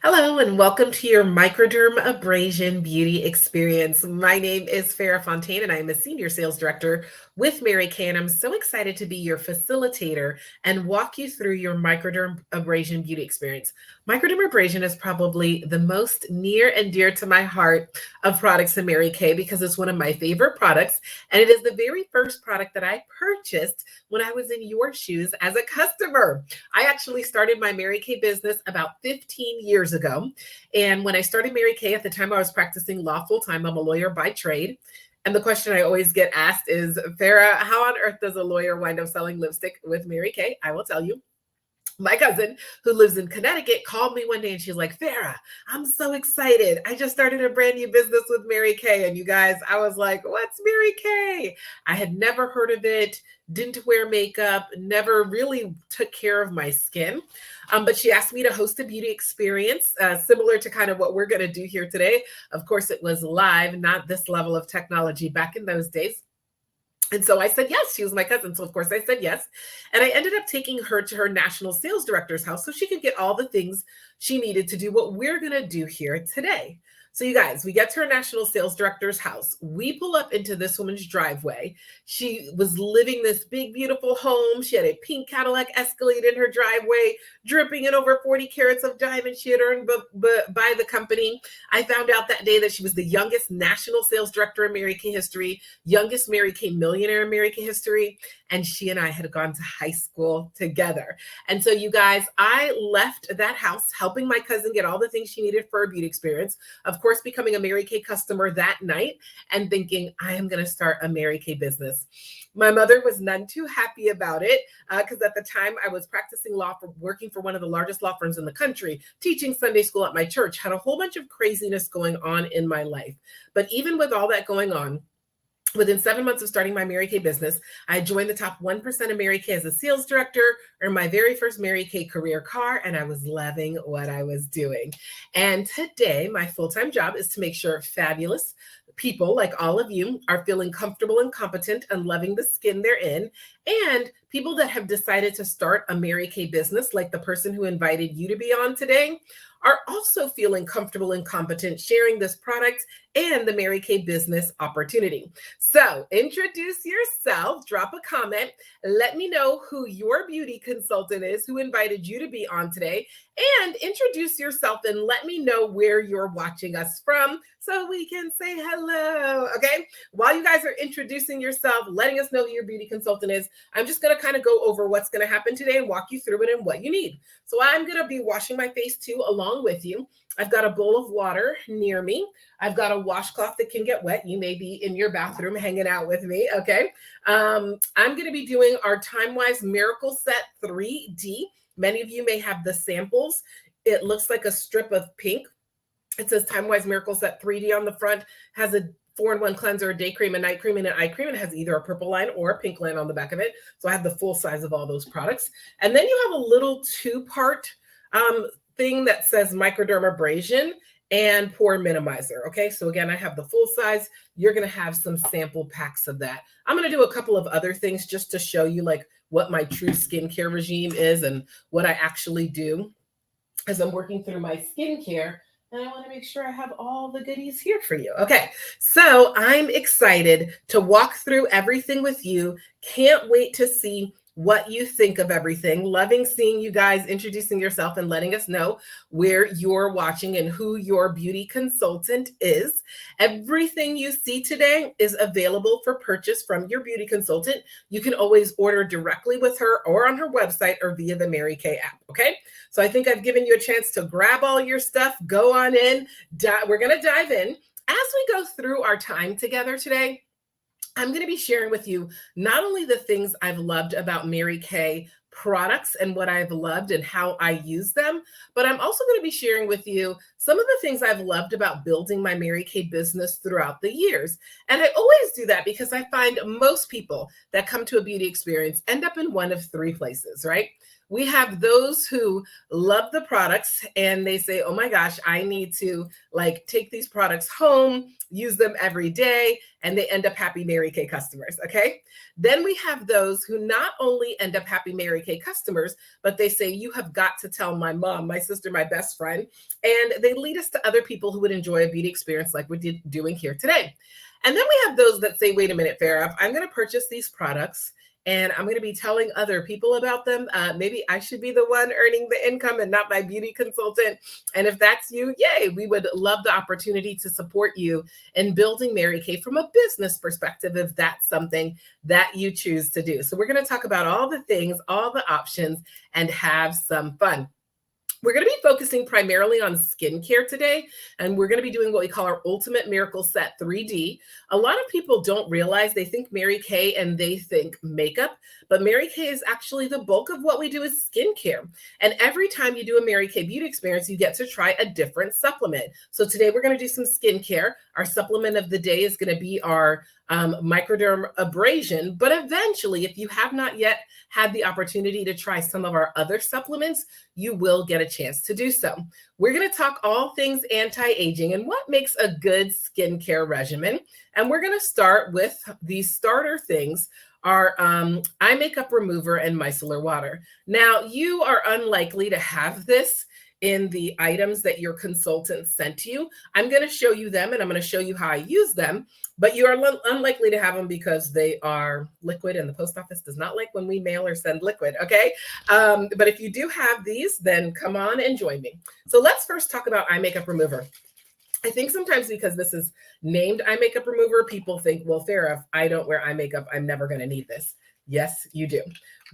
Hello and welcome to your Microdermabrasion beauty experience. My name is Farah Fontaine and I am a senior sales director with Mary Kay, and I'm so excited to be your facilitator and walk you through your microdermabrasion beauty experience. Microdermabrasion is probably the most near and dear to my heart of products in Mary Kay because it's one of my favorite products, and it is the very first product that I purchased when I was in your shoes as a customer. I actually started my Mary Kay business about 15 years ago. And when I started Mary Kay, at the time I was practicing law full time. I'm a lawyer by trade. And the question I always get asked is, Farah, how on earth does a lawyer wind up selling lipstick with Mary Kay? I will tell you. My cousin, who lives in Connecticut, called me one day and she's like, Farah, I'm so excited. I just started a brand new business with Mary Kay. And you guys, I was like, what's Mary Kay? I had never heard of it, didn't wear makeup, never really took care of my skin. But she asked me to host a beauty experience similar to kind of what we're going to do here today. Of course, it was live, not this level of technology back in those days. And so I said yes. She was my cousin. So, of course, I said yes. And I ended up taking her to her national sales director's house so she could get all the things she needed to do what we're going to do here today. So, you guys, we get to her national sales director's house. We pull up into this woman's driveway. She was living this big, beautiful home. She had a pink Cadillac Escalade in her driveway, dripping in over 40 carats of diamonds she had earned by the company. I found out that day that she was the youngest national sales director in Mary Kay history, youngest Mary Kay millionaire in Mary Kay history, and she and I had gone to high school together. And so, you guys, I left that house helping my cousin get all the things she needed for a beauty experience. Of course, becoming a Mary Kay customer that night and thinking, I am going to start a Mary Kay business. My mother was none too happy about it because at the time I was practicing law, working for one of the largest law firms in the country, teaching Sunday school at my church, had a whole bunch of craziness going on in my life. But even with all that going on, within 7 months of starting my Mary Kay business, I joined the top 1% of Mary Kay as a sales director, earned my very first Mary Kay career car, and I was loving what I was doing. And today, my full-time job is to make sure fabulous people like all of you are feeling comfortable and competent and loving the skin they're in, and people that have decided to start a Mary Kay business, like the person who invited you to be on today, are also feeling comfortable and competent sharing this product and the Mary Kay business opportunity. So introduce yourself, drop a comment, let me know who your beauty consultant is, who invited you to be on today, and introduce yourself and let me know where you're watching us from so we can say hello, okay? While you guys are introducing yourself, letting us know who your beauty consultant is, I'm just gonna kind of go over what's gonna happen today and walk you through it and what you need. So I'm gonna be washing my face too along with you. I've got a bowl of water near me. I've got a washcloth that can get wet. You may be in your bathroom hanging out with me, okay? I'm going to be doing our TimeWise Miracle Set 3D. Many of you may have the samples. It looks like a strip of pink. It says TimeWise Miracle Set 3D on the front, has a 4-in-1 cleanser, a day cream, a night cream, and an eye cream. And it has either a purple line or a pink line on the back of it. So I have the full size of all those products. And then you have a little 2-part thing that says microdermabrasion and pore minimizer. Okay, so again, I have the full size. You're going to have some sample packs of that. I'm going to do a couple of other things just to show you like what my true skincare regime is and what I actually do as I'm working through my skincare. And I want to make sure I have all the goodies here for you. Okay, so I'm excited to walk through everything with you. Can't wait to see what you think of everything. Loving seeing you guys introducing yourself and letting us know where you're watching and who your beauty consultant is. Everything you see today is available for purchase from your beauty consultant. You can always order directly with her or on her website or via the Mary Kay app, okay? So I think I've given you a chance to grab all your stuff, go on in. We're gonna dive in. As we go through our time together today, I'm going to be sharing with you not only the things I've loved about Mary Kay products and what I've loved and how I use them, but I'm also going to be sharing with you some of the things I've loved about building my Mary Kay business throughout the years. And I always do that because I find most people that come to a beauty experience end up in one of 3 places, right? We have those who love the products and they say, oh my gosh, I need to like take these products home, use them every day, and they end up happy Mary Kay customers. Okay. Then we have those who not only end up happy Mary Kay customers, but they say, you have got to tell my mom, my sister, my best friend. And they lead us to other people who would enjoy a beauty experience like we're doing here today. And then we have those that say, wait a minute, Farah, I'm going to purchase these products and I'm going to be telling other people about them. Maybe I should be the one earning the income and not my beauty consultant. And if that's you, yay, we would love the opportunity to support you in building Mary Kay from a business perspective, if that's something that you choose to do. So we're going to talk about all the things, all the options, and have some fun. We're going to be focusing primarily on skincare today, and we're going to be doing what we call our Ultimate Miracle Set 3D. A lot of people don't realize, they think Mary Kay and they think makeup, but Mary Kay is actually the bulk of what we do is skincare. And every time you do a Mary Kay beauty experience, you get to try a different supplement. So today we're going to do some skincare. Our supplement of the day is going to be our Microdermabrasion, but eventually, if you have not yet had the opportunity to try some of our other supplements, you will get a chance to do so. We're going to talk all things anti-aging and what makes a good skincare regimen. And we're going to start with these starter things, our eye makeup remover and micellar water. Now, you are unlikely to have this in the items that your consultant sent you. I'm going to show you them and I'm going to show you how I use them, but you are unlikely to have them because they are liquid and the post office does not like when we mail or send liquid, okay? But if you do have these, then come on and join me. So let's first talk about eye makeup remover. I think sometimes because this is named eye makeup remover, people think, well, Farah, if I don't wear eye makeup, I'm never going to need this. Yes, you do.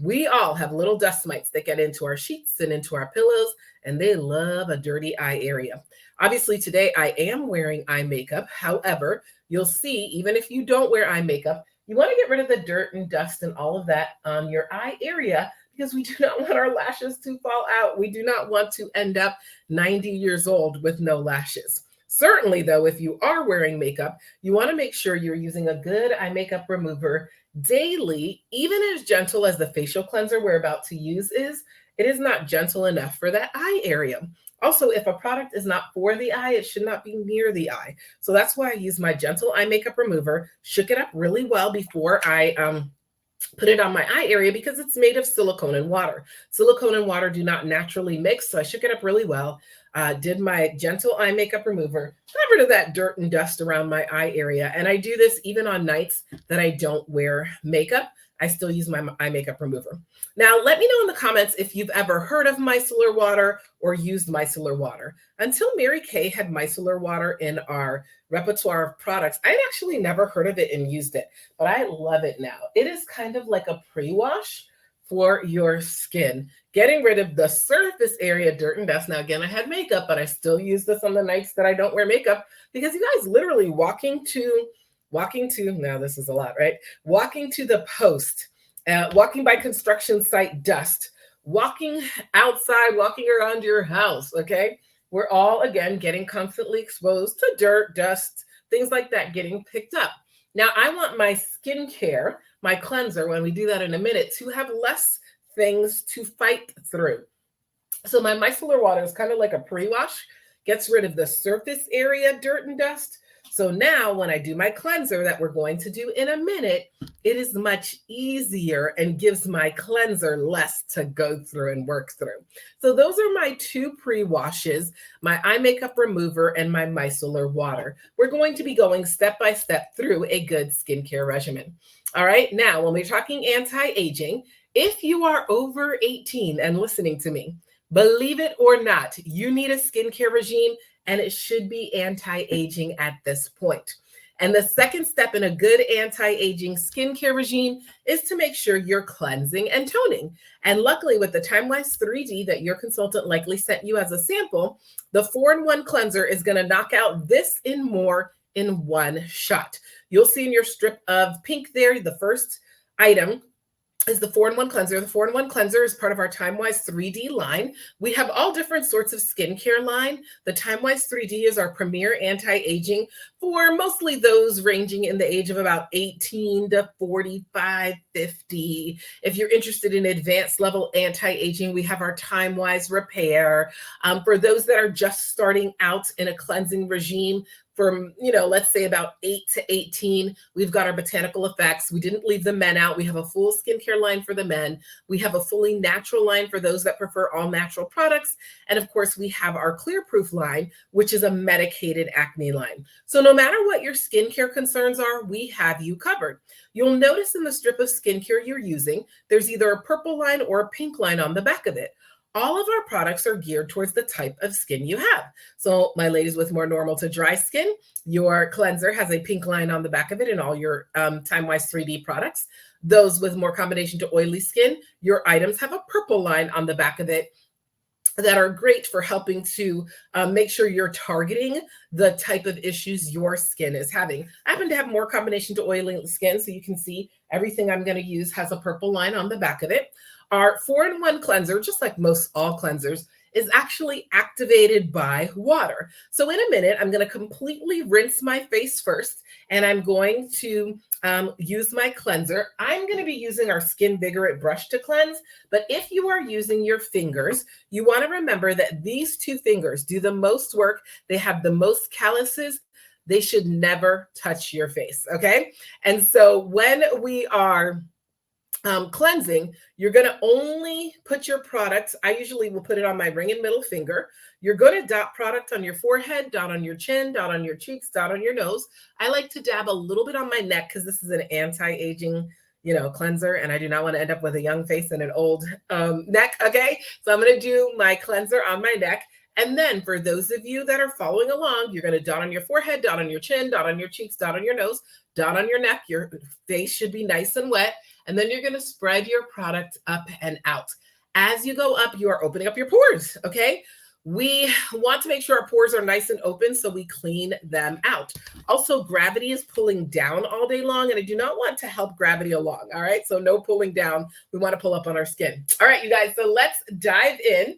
We all have little dust mites that get into our sheets and into our pillows, and they love a dirty eye area. Obviously, today I am wearing eye makeup. However, you'll see, even if you don't wear eye makeup, you want to get rid of the dirt and dust and all of that on your eye area because we do not want our lashes to fall out. We do not want to end up 90 years old with no lashes. Certainly, though, if you are wearing makeup, you want to make sure you're using a good eye makeup remover daily. Even as gentle as the facial cleanser we're about to use is, it is not gentle enough for that eye area. Also, if a product is not for the eye, it should not be near the eye. So that's why I use my gentle eye makeup remover, shook it up really well before I put it on my eye area because it's made of silicone and water. Silicone and water do not naturally mix, so I shook it up really well. Did my gentle eye makeup remover, got rid of that dirt and dust around my eye area. And I do this even on nights that I don't wear makeup. I still use my eye makeup remover. Now, let me know in the comments if you've ever heard of micellar water or used micellar water. Until Mary Kay had micellar water in our repertoire of products, I'd actually never heard of it and used it, but I love it now. It is kind of like a pre-wash for your skin, getting rid of the surface area dirt and dust. Now, again, I had makeup, but I still use this on the nights that I don't wear makeup because you guys literally walking to, now this is a lot, right? Walking to the post, walking by construction site dust, walking outside, walking around your house, okay? We're all, again, getting constantly exposed to dirt, dust, things like that getting picked up. Now, I want my skincare, my cleanser, when we do that in a minute, to have less things to fight through. So my micellar water is kind of like a pre-wash, gets rid of the surface area, dirt and dust. So now when I do my cleanser that we're going to do in a minute, it is much easier and gives my cleanser less to go through and work through. So those are my two pre-washes, my eye makeup remover and my micellar water. We're going to be going step by step through a good skincare regimen. All right, now when we're talking anti-aging, if you are over 18 and listening to me, believe it or not, you need a skincare regime and it should be anti-aging at this point. And the second step in a good anti-aging skincare regime is to make sure you're cleansing and toning. And luckily with the Time-Wise 3D that your consultant likely sent you as a sample, the 4-in-1 cleanser is going to knock out this and more in one shot. You'll see in your strip of pink there, the first item is the 4-in-1 cleanser. The 4-in-1 cleanser is part of our TimeWise 3D line. We have all different sorts of skincare line. The TimeWise 3D is our premier anti-aging for mostly those ranging in the age of about 18 to 45, 50. If you're interested in advanced level anti-aging, we have our TimeWise Repair. For those that are just starting out in a cleansing regime, from, let's say about 8 to 18, we've got our botanical effects. We didn't leave the men out. We have a full skincare line for the men. We have a fully natural line for those that prefer all natural products. And of course, we have our Clear Proof line, which is a medicated acne line. So no matter what your skincare concerns are, we have you covered. You'll notice in the strip of skincare you're using, there's either a purple line or a pink line on the back of it. All of our products are geared towards the type of skin you have. So my ladies with more normal to dry skin, your cleanser has a pink line on the back of it in all your TimeWise 3D products. Those with more combination to oily skin, your items have a purple line on the back of it that are great for helping to make sure you're targeting the type of issues your skin is having. I happen to have more combination to oily skin, so you can see everything I'm going to use has a purple line on the back of it. Our 4-in-1 cleanser, just like most all cleansers, is actually activated by water. So in a minute, I'm going to completely rinse my face first, and I'm going to use my cleanser. I'm going to be using our Skin Vigorate brush to cleanse, but if you are using your fingers, you want to remember that these two fingers do the most work. They have the most calluses. They should never touch your face, okay? And so when we are cleansing, you're going to only put your product. I usually will put it on my ring and middle finger. You're going to dot product on your forehead, dot on your chin, dot on your cheeks, dot on your nose. I like to dab a little bit on my neck because this is an anti-aging, cleanser, and I do not want to end up with a young face and an old neck. Okay, so I'm going to do my cleanser on my neck. And then for those of you that are following along, you're going to dot on your forehead, dot on your chin, dot on your cheeks, dot on your nose, dot on your neck. Your face should be nice and wet. And then you're going to spread your product up and out. As you go up, you are opening up your pores, okay? We want to make sure our pores are nice and open so we clean them out. Also, gravity is pulling down all day long, and I do not want to help gravity along, all right? So no pulling down. We want to pull up on our skin. All right, you guys, so let's dive in.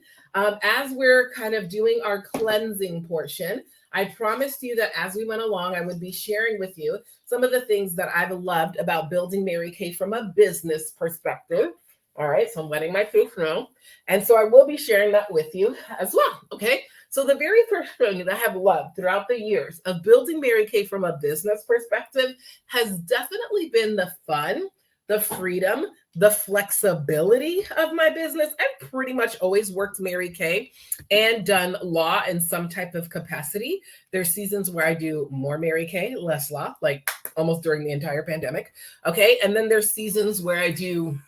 As we're kind of doing our cleansing portion, I promised you that as we went along, I would be sharing with you some of the things that I've loved about building Mary Kay from a business perspective. All right, so I'm wetting my face now. And so I will be sharing that with you as well, okay? So the very first thing that I have loved throughout the years of building Mary Kay from a business perspective has definitely been the fun, the freedom, the flexibility of my business. I've pretty much always worked Mary Kay and done law in some type of capacity. There's seasons where I do more Mary Kay, less law, like almost during the entire pandemic. Okay. And then there's seasons where I do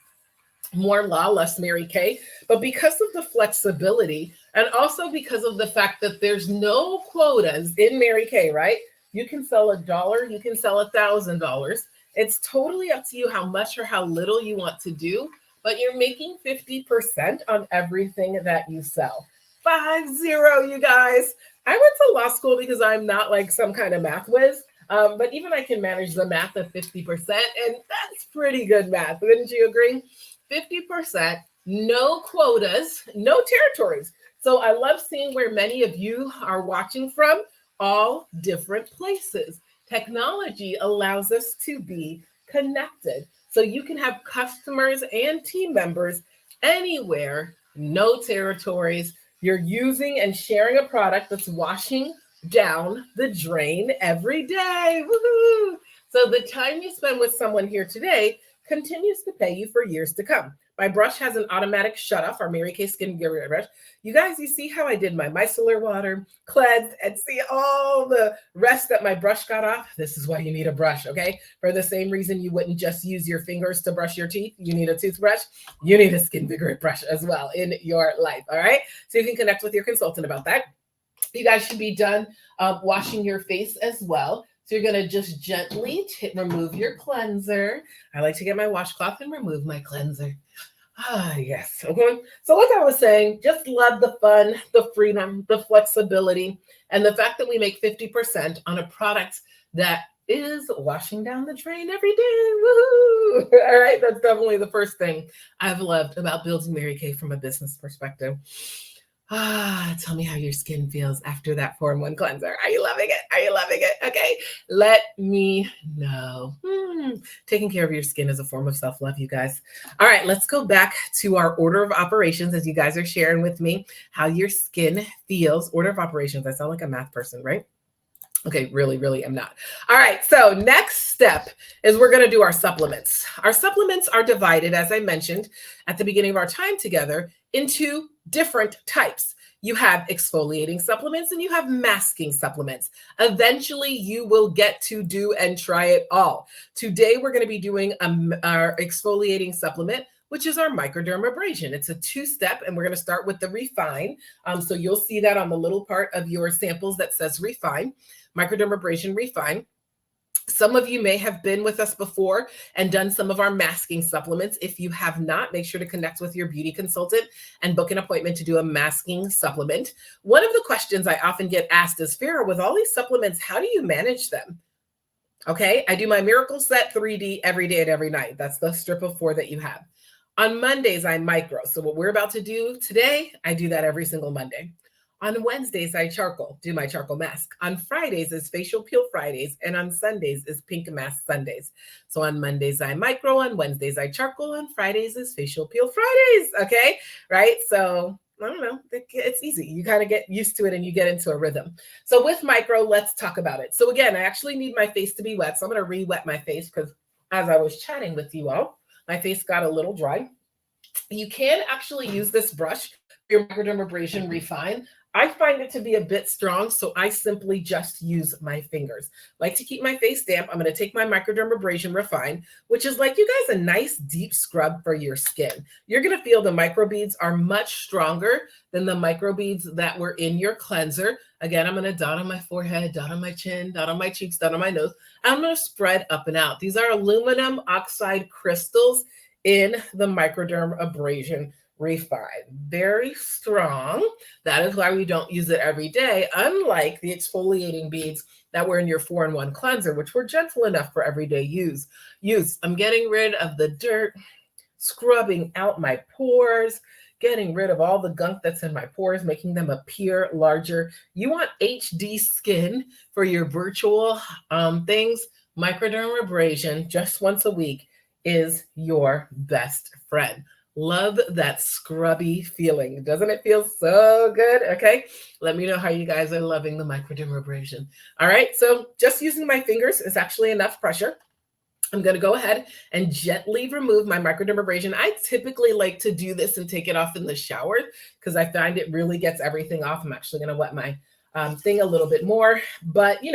more law, less Mary Kay. But because of the flexibility and also because of the fact that there's no quotas in Mary Kay, right? You can sell $1, you can sell $1,000. It's totally up to you how much or how little you want to do, but you're making 50% on everything that you sell. 50, you guys. I went to law school because I'm not like some kind of math whiz, but even I can manage the math of 50%, and that's pretty good math. Wouldn't you agree? 50%, no quotas, no territories. So I love seeing where many of you are watching from, all different places. Technology allows us to be connected. So you can have customers and team members anywhere, no territories. You're using and sharing a product that's washing down the drain every day. Woohoo! So the time you spend with someone here today continues to pay you for years to come. My brush has an automatic shut off, our Mary Kay Skin Vigorate brush. You guys, you see how I did my micellar water, cleansed, and see all the rest that my brush got off? This is why you need a brush, okay? For the same reason you wouldn't just use your fingers to brush your teeth. You need a toothbrush. You need a Skin Vigorate brush as well in your life, all right? So you can connect with your consultant about that. You guys should be done washing your face as well. So you're going to just gently remove your cleanser. I like to get my washcloth and remove my cleanser. Ah, yes. Okay. So like I was saying, just love the fun, the freedom, the flexibility, and the fact that we make 50% on a product that is washing down the drain every day. Woohoo! All right, that's definitely the first thing I've loved about building Mary Kay from a business perspective. Tell me how your skin feels after that 4-in-1 cleanser. Are you loving it? Are you loving it? Okay, let me know. Taking care of your skin is a form of self-love, you guys. All right, let's go back to our order of operations as you guys are sharing with me how your skin feels. Order of operations. I sound like a math person, right? Okay, really am not. All right, so next step is we're going to do our supplements. Our supplements are divided, as I mentioned at the beginning of our time together, into different types. You have exfoliating supplements and you have masking supplements. Eventually, you will get to do and try it all. Today, we're going to be doing our exfoliating supplement, which is our microdermabrasion. It's a 2-step, and we're going to start with the refine. So you'll see that on the little part of your samples that says refine. Microdermabrasion refine. Some of you may have been with us before and done some of our masking supplements. If you have not, make sure to connect with your beauty consultant and book an appointment to do a masking supplement. One of the questions I often get asked is, Farah, with all these supplements, how do you manage them? Okay, I do my Miracle Set 3D every day and every night. That's the strip of 4 that you have. On Mondays, I micro. So what we're about to do today, I do that every single Monday. On Wednesdays, I do my charcoal mask. On Fridays is facial peel Fridays, and on Sundays is pink mask Sundays. So on Mondays, I micro, on Wednesdays, I charcoal, on Fridays is facial peel Fridays, okay? Right? So I don't know, it's easy. You kind of get used to it and you get into a rhythm. So with micro, let's talk about it. So again, I actually need my face to be wet. So I'm going to re-wet my face because as I was chatting with you all, my face got a little dry. You can actually use this brush, your microdermabrasion refine. I find it to be a bit strong, so I simply just use my fingers. Like to keep my face damp, I'm going to take my microdermabrasion refine, which is like, you guys, a nice deep scrub for your skin. You're going to feel the microbeads are much stronger than the microbeads that were in your cleanser. Again, I'm going to dot on my forehead, dot on my chin, dot on my cheeks, dot on my nose. I'm going to spread up and out. These are aluminum oxide crystals in the microdermabrasion refine. Very strong. That is why we don't use it every day, unlike the exfoliating beads that were in your 4-in-1 cleanser, which were gentle enough for everyday use. I'm getting rid of the dirt, scrubbing out my pores, getting rid of all the gunk that's in my pores, making them appear larger. You want HD skin for your virtual things. Microdermabrasion just once a week is your best friend. Love that scrubby feeling. Doesn't it feel so good? Okay, let me know how you guys are loving the microdermabrasion. All right, so just using my fingers is actually enough pressure. I'm going to go ahead and gently remove my microdermabrasion. I typically like to do this and take it off in the shower because I find it really gets everything off. I'm actually going to wet my thing a little bit more, but you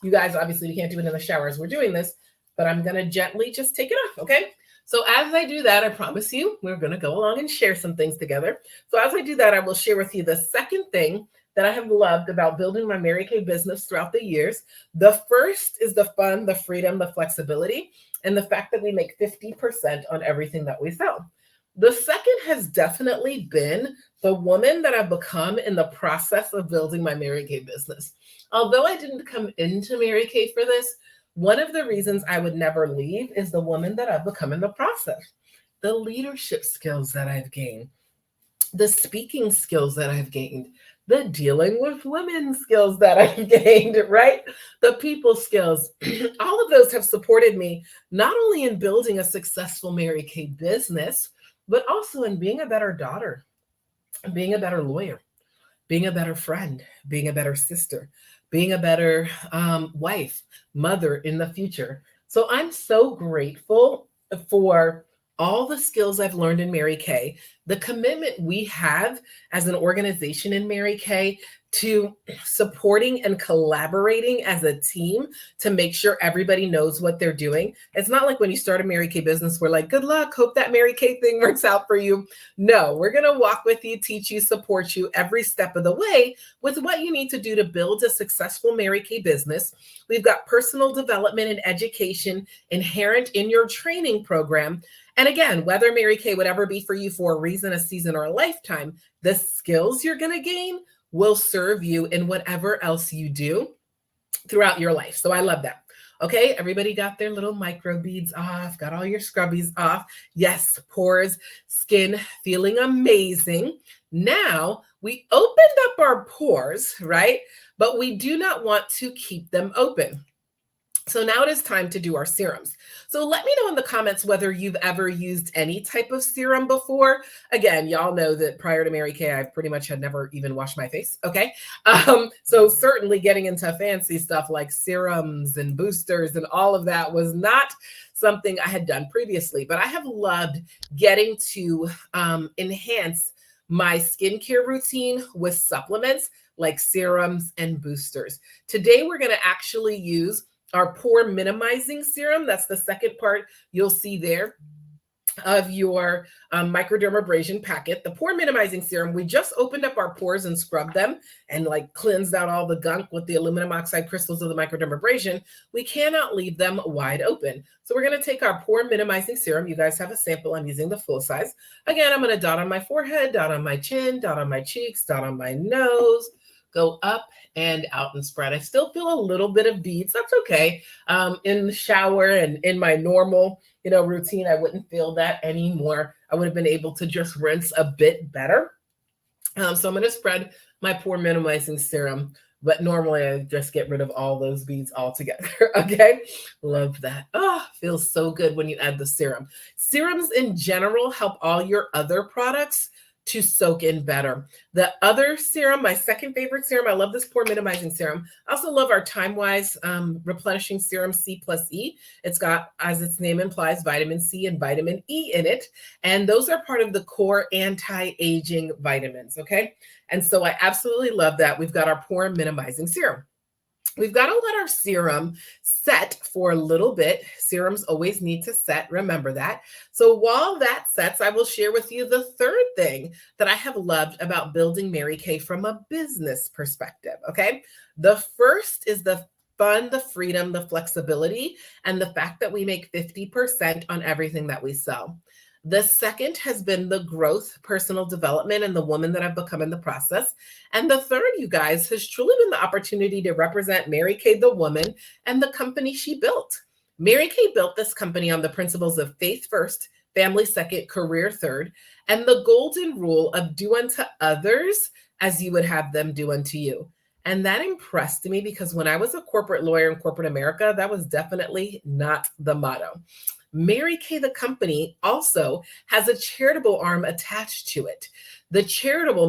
guys, obviously you can't do it in the shower as we're doing this, but I'm going to gently just take it off, okay? So as I do that, I promise you, we're going to go along and share some things together. So as I do that, I will share with you the second thing that I have loved about building my Mary Kay business throughout the years. The first is the fun, the freedom, the flexibility, and the fact that we make 50% on everything that we sell. The second has definitely been the woman that I've become in the process of building my Mary Kay business. Although I didn't come into Mary Kay for this, one of the reasons I would never leave is the woman that I've become in the process. The leadership skills that I've gained, the speaking skills that I've gained, the dealing with women skills that I've gained, right? The people skills. All of those have supported me not only in building a successful Mary Kay business, but also in being a better daughter, being a better lawyer, being a better friend, being a better sister, being a better wife, mother in the future. So I'm so grateful for all the skills I've learned in Mary Kay, the commitment we have as an organization in Mary Kay to supporting and collaborating as a team to make sure everybody knows what they're doing. It's not like when you start a Mary Kay business, we're like, good luck, hope that Mary Kay thing works out for you. No, we're going to walk with you, teach you, support you every step of the way with what you need to do to build a successful Mary Kay business. We've got personal development and education inherent in your training program. And again, whether Mary Kay would ever be for you for a reason, a season, or a lifetime, the skills you're going to gain will serve you in whatever else you do throughout your life. So I love that. Okay, everybody got their little micro beads off, got all your scrubbies off. Yes, pores, skin feeling amazing. Now we opened up our pores, right? But we do not want to keep them open. So now it is time to do our serums. So let me know in the comments whether you've ever used any type of serum before. Again, y'all know that prior to Mary Kay, I pretty much had never even washed my face. Okay. So certainly getting into fancy stuff like serums and boosters and all of that was not something I had done previously, but I have loved getting to enhance my skincare routine with supplements like serums and boosters. Today, we're going to actually use our pore minimizing serum. That's the second part you'll see there of your microdermabrasion packet. The pore minimizing serum, we just opened up our pores and scrubbed them and like cleansed out all the gunk with the aluminum oxide crystals of the microdermabrasion. We cannot leave them wide open. So we're going to take our pore minimizing serum. You guys have a sample. I'm using the full size. Again, I'm going to dot on my forehead, dot on my chin, dot on my cheeks, dot on my nose, go up and out and spread. I still feel a little bit of beads. That's okay. In the shower and in my normal, routine, I wouldn't feel that anymore. I would have been able to just rinse a bit better. So I'm going to spread my pore minimizing serum, but normally I just get rid of all those beads altogether. Okay. Love that. Oh, feels so good when you add the serum. Serums in general help all your other products to soak in better. The other serum, my second favorite serum, I love this pore minimizing serum. I also love our Time-Wise replenishing serum C+E. It's got, as its name implies, vitamin C and vitamin E in it. And those are part of the core anti-aging vitamins, okay? And so I absolutely love that. We've got our pore minimizing serum. We've got to let our serum set for a little bit. Serums always need to set. Remember that. So while that sets, I will share with you the third thing that I have loved about building Mary Kay from a business perspective. Okay. The first is the fun, the freedom, the flexibility, and the fact that we make 50% on everything that we sell. The second has been the growth, personal development, and the woman that I've become in the process. And the third, you guys, has truly been the opportunity to represent Mary Kay, the woman, and the company she built. Mary Kay built this company on the principles of faith first, family second, career third, and the golden rule of do unto others as you would have them do unto you. And that impressed me because when I was a corporate lawyer in corporate America, that was definitely not the motto. Mary Kay, the company, also has a charitable arm attached to it. The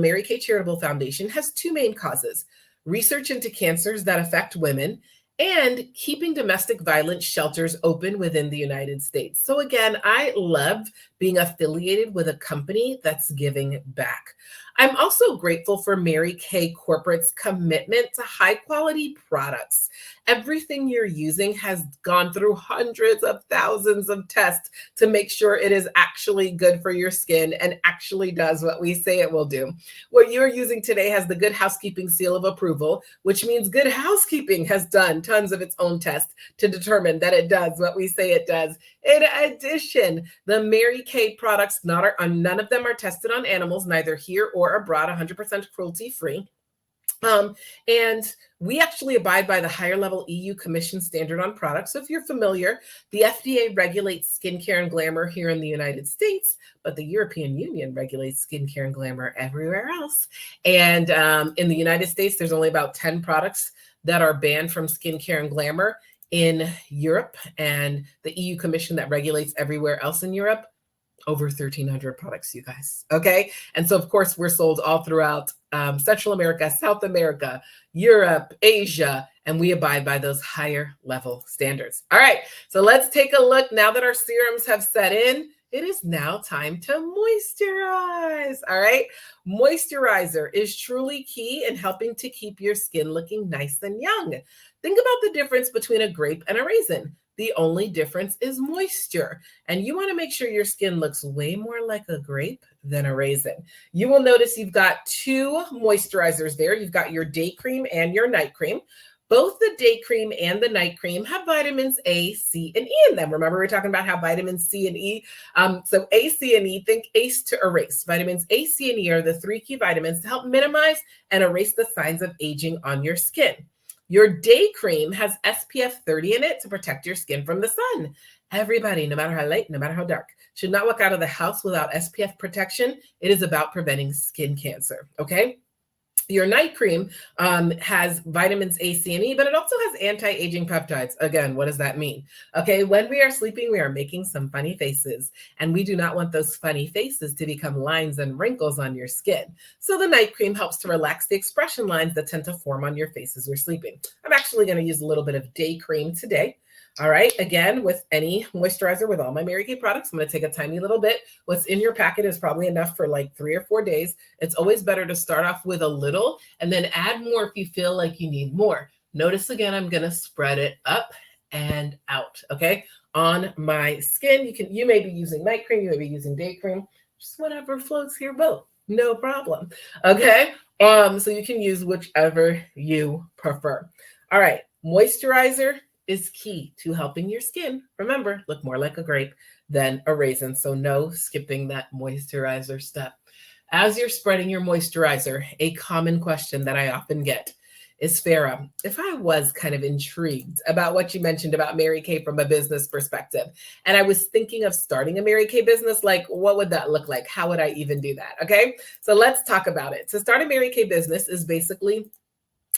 Mary Kay Charitable Foundation has two main causes: research into cancers that affect women and keeping domestic violence shelters open within the United States. So again, I love being affiliated with a company that's giving back. I'm also grateful for Mary Kay Corporate's commitment to high quality products. Everything you're using has gone through hundreds of thousands of tests to make sure it is actually good for your skin and actually does what we say it will do. What you're using today has the Good Housekeeping seal of approval, which means Good Housekeeping has done tons of its own tests to determine that it does what we say it does. In addition, the Mary Kay products, none of them are tested on animals, neither here or abroad, 100% cruelty free. And we actually abide by the higher level EU Commission standard on products. So if you're familiar, the FDA regulates skincare and glamour here in the United States, but the European Union regulates skincare and glamour everywhere else. And in the United States, there's only about 10 products that are banned from skincare and glamour. In Europe, and the EU Commission that regulates everywhere else in Europe, over 1,300 products, you guys. Okay. And so, of course, we're sold all throughout Central America, South America, Europe, Asia, and we abide by those higher level standards. All right. So let's take a look. Now that our serums have set in, it is now time to moisturize. All right. Moisturizer is truly key in helping to keep your skin looking nice and young. Think about the difference between a grape and a raisin. The only difference is moisture. And you want to make sure your skin looks way more like a grape than a raisin. You will notice you've got two moisturizers there. You've got your day cream and your night cream. Both the day cream and the night cream have vitamins A, C, and E in them. Remember, we were talking about how vitamins C and E. So A, C, and E, think ACE to erase. Vitamins A, C, and E are the three key vitamins to help minimize and erase the signs of aging on your skin. Your day cream has SPF 30 in it to protect your skin from the sun. Everybody, no matter how late, no matter how dark, should not walk out of the house without SPF protection. It is about preventing skin cancer, okay? Your night cream has vitamins A, C, and E, but it also has anti-aging peptides. Again, what does that mean? Okay, when we are sleeping, we are making some funny faces, and we do not want those funny faces to become lines and wrinkles on your skin. So the night cream helps to relax the expression lines that tend to form on your face as we're sleeping. I'm actually going to use a little bit of day cream today. All right, again, with any moisturizer with all my Mary Kay products, I'm going to take a tiny little bit. What's in your packet is probably enough for like 3 or 4 days. It's always better to start off with a little and then add more if you feel like you need more. Notice again, I'm going to spread it up and out, okay, on my skin. You may be using night cream, you may be using day cream, just whatever floats your boat, no problem, okay? So you can use whichever you prefer. All right, moisturizer is key to helping your skin, remember, look more like a grape than a raisin. So no skipping that moisturizer step. As you're spreading your moisturizer, a common question that I often get is, Farah, if I was kind of intrigued about what you mentioned about Mary Kay from a business perspective, and I was thinking of starting a Mary Kay business, like what would that look like? How would I even do that? Okay, so let's talk about it. To start a Mary Kay business is basically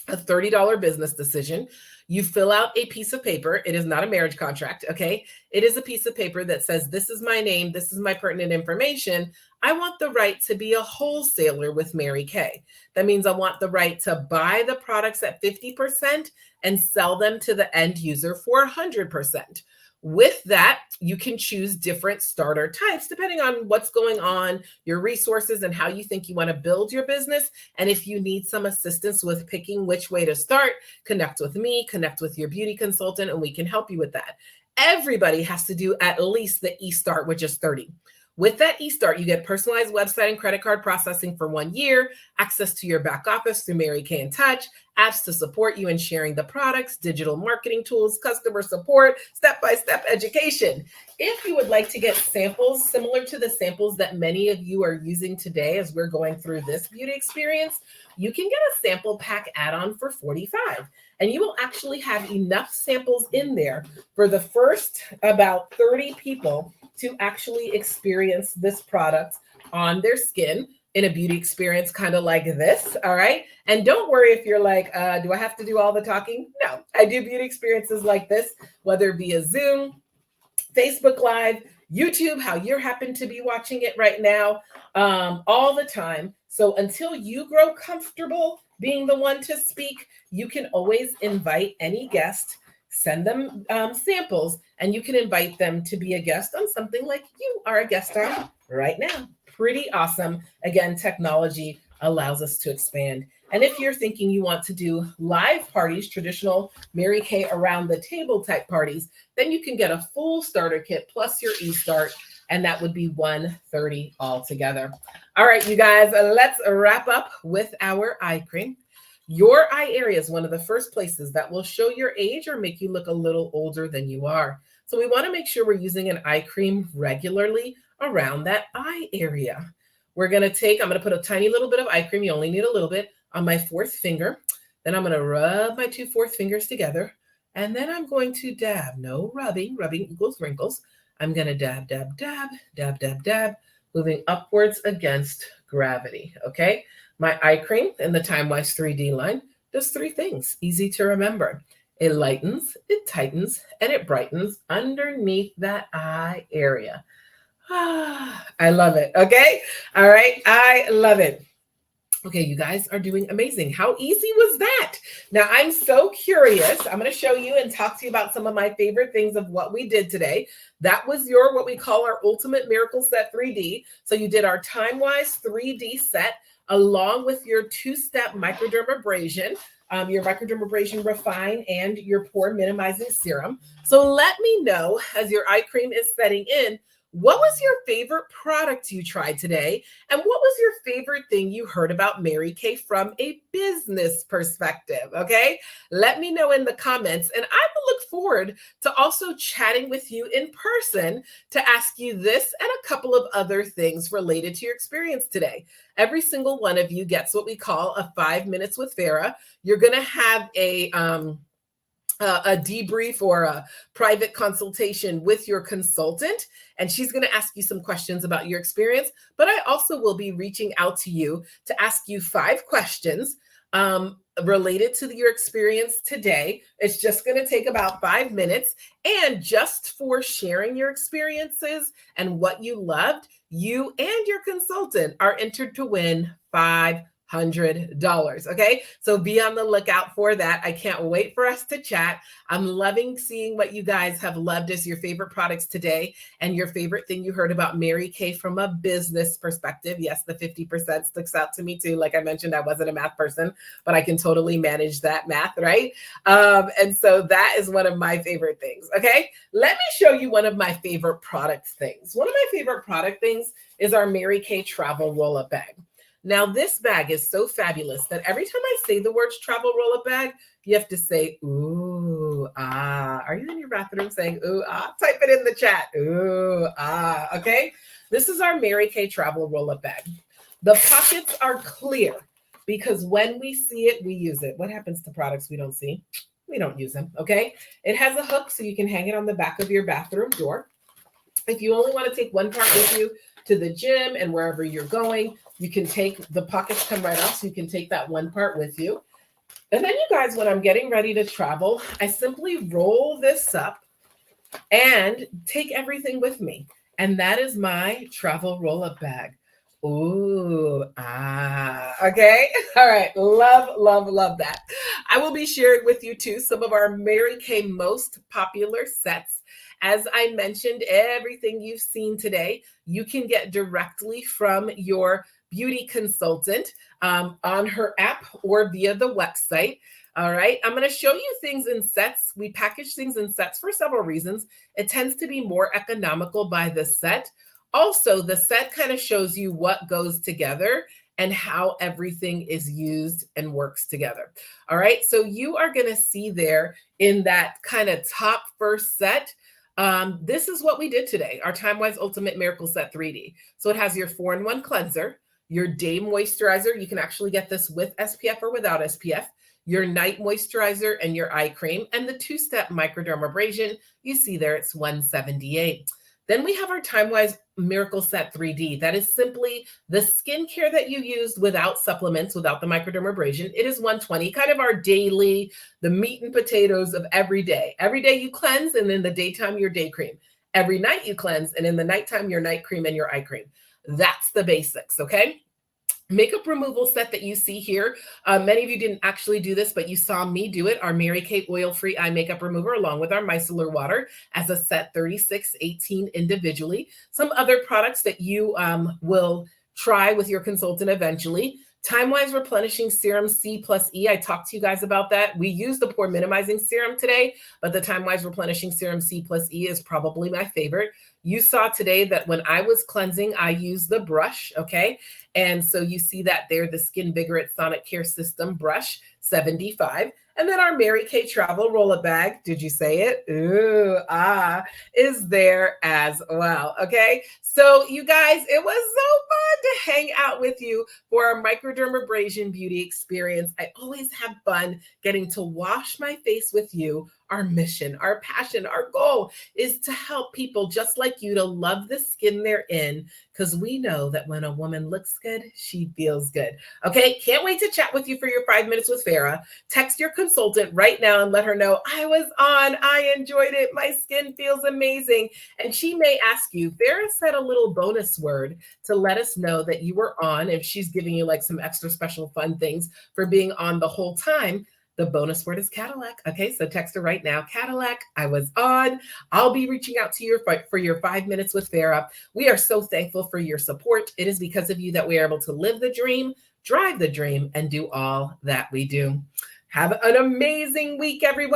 a $30 business decision. You fill out a piece of paper. It is not a marriage contract, okay? It is a piece of paper that says, this is my name, this is my pertinent information. I want the right to be a wholesaler with Mary Kay. That means I want the right to buy the products at 50% and sell them to the end user for 100%. With that, you can choose different starter types depending on what's going on, your resources, and how you think you want to build your business. And if you need some assistance with picking which way to start, connect with me, connect with your beauty consultant, and we can help you with that. Everybody has to do at least the eStart, which is 30. With that eStart, you get personalized website and credit card processing for 1 year, access to your back office through Mary Kay in Touch, apps to support you in sharing the products, digital marketing tools, customer support, step-by-step education. If you would like to get samples similar to the samples that many of you are using today as we're going through this beauty experience, you can get a sample pack add-on for $45. And you will actually have enough samples in there for the first about 30 people to actually experience this product on their skin in a beauty experience kind of like this, all right? And don't worry if you're like, do I have to do all the talking? No, I do beauty experiences like this, whether via Zoom, Facebook Live, YouTube, how you happen to be watching it right now, all the time. So until you grow comfortable being the one to speak, you can always invite any guest, send them samples, and you can invite them to be a guest on something like you are a guest on right now. Pretty awesome. Again, technology allows us to expand. And if you're thinking you want to do live parties, traditional Mary Kay around the table type parties, then you can get a full starter kit plus your eStart, and that would be $130 altogether. All right, you guys, let's wrap up with our eye cream. Your eye area is one of the first places that will show your age or make you look a little older than you are. So we want to make sure we're using an eye cream regularly around that eye area. I'm going to put a tiny little bit of eye cream. You only need a little bit on my fourth finger. Then I'm going to rub my 2 fourth fingers together. And then I'm going to dab. No rubbing. Rubbing equals wrinkles. I'm going to dab, dab, dab, dab, dab, dab, moving upwards against gravity. Okay. My eye cream in the Time-Wise 3D line does 3 things. Easy to remember. It lightens, it tightens, and it brightens underneath that eye area. I love it. Okay. All right. I love it. Okay, you guys are doing amazing. How easy was that? Now, I'm so curious. I'm going to show you and talk to you about some of my favorite things of what we did today. That was what we call our Ultimate Miracle Set 3D. So you did our Time-Wise 3D set along with your 2-step microdermabrasion, your microdermabrasion refine, and your pore minimizing serum. So let me know as your eye cream is setting in, what was your favorite product you tried today? And what was your favorite thing you heard about Mary Kay from a business perspective? Okay, let me know in the comments, and I will look forward to also chatting with you in person to ask you this and a couple of other things related to your experience today. Every single one of you gets what we call a 5 minutes with Farah. You're going to have a debrief or a private consultation with your consultant, and she's going to ask you some questions about your experience. But I also will be reaching out to you to ask you 5 questions related to your experience today. It's just going to take about 5 minutes. And just for sharing your experiences and what you loved, you and your consultant are entered to win $500. Okay. So be on the lookout for that. I can't wait for us to chat. I'm loving seeing what you guys have loved as your favorite products today and your favorite thing you heard about Mary Kay from a business perspective. Yes, the 50% sticks out to me too. Like I mentioned, I wasn't a math person, but I can totally manage that math, right? And so that is one of my favorite things. Okay. Let me show you one of my favorite product things. One of my favorite product things is our Mary Kay travel roll-up bag. Now, this bag is so fabulous that every time I say the words travel roll-up bag, you have to say, ooh, ah. Are you in your bathroom saying, ooh, ah? Type it in the chat. Ooh, ah, okay? This is our Mary Kay travel roll-up bag. The pockets are clear because when we see it, we use it. What happens to products we don't see? We don't use them, okay? It has a hook so you can hang it on the back of your bathroom door. If you only want to take one part with you to the gym and wherever you're going, you can take, the pockets come right off, so you can take that one part with you. And then you guys, when I'm getting ready to travel, I simply roll this up and take everything with me. And that is my travel roll-up bag. Ooh, ah, okay. All right. Love, love, love that. I will be sharing with you too some of our Mary Kay most popular sets. As I mentioned, everything you've seen today, you can get directly from your beauty consultant on her app or via the website. All right. I'm going to show you things in sets. We package things in sets for several reasons. It tends to be more economical by the set. Also, the set kind of shows you what goes together and how everything is used and works together. All right. So you are going to see there in that kind of top first set. This is what we did today, our Time-Wise Ultimate Miracle Set 3D. So it has your 4-in-1 cleanser, your day moisturizer. You can actually get this with SPF or without SPF, your night moisturizer and your eye cream, and the 2-step microdermabrasion. You see there, it's $178. Then we have our Time-Wise Miracle Set 3D. That is simply the skincare that you used without supplements, without the microdermabrasion. It is $120, kind of our daily, the meat and potatoes of every day. Every day you cleanse, and in the daytime, your day cream. Every night you cleanse, and in the nighttime, your night cream and your eye cream. That's the basics, okay? Makeup removal set that you see here. Many of you didn't actually do this, but you saw me do it. Our Mary Kay oil-free eye makeup remover, along with our micellar water as a set 3618 individually. Some other products that you will try with your consultant eventually. Time-Wise Replenishing Serum C plus E. I talked to you guys about that. We use the Pore Minimizing Serum today, but the Time-Wise Replenishing Serum C plus E is probably my favorite. You saw today that when I was cleansing, I used the brush, okay? And so you see that there, the Skin Vigorate Sonic Care System brush, $75. And then our Mary Kay travel roll-up bag, did you say it? Ooh, ah, is there as well, okay? So you guys, it was so fun to hang out with you for our Microdermabrasion beauty experience. I always have fun getting to wash my face with you. Our mission, our passion, our goal is to help people just like you to love the skin they're in, because we know that when a woman looks good, she feels good. Okay, can't wait to chat with you for your 5 minutes with Farah. Text your consultant right now and let her know I was on, I enjoyed it, my skin feels amazing. And she may ask you, Farah said a little bonus word to let us know that you were on, if she's giving you like some extra special fun things for being on the whole time. The bonus word is Cadillac. Okay, so text her right now. Cadillac, I was on. I'll be reaching out to you for your 5 minutes with Farah. We are so thankful for your support. It is because of you that we are able to live the dream, drive the dream, and do all that we do. Have an amazing week, everyone.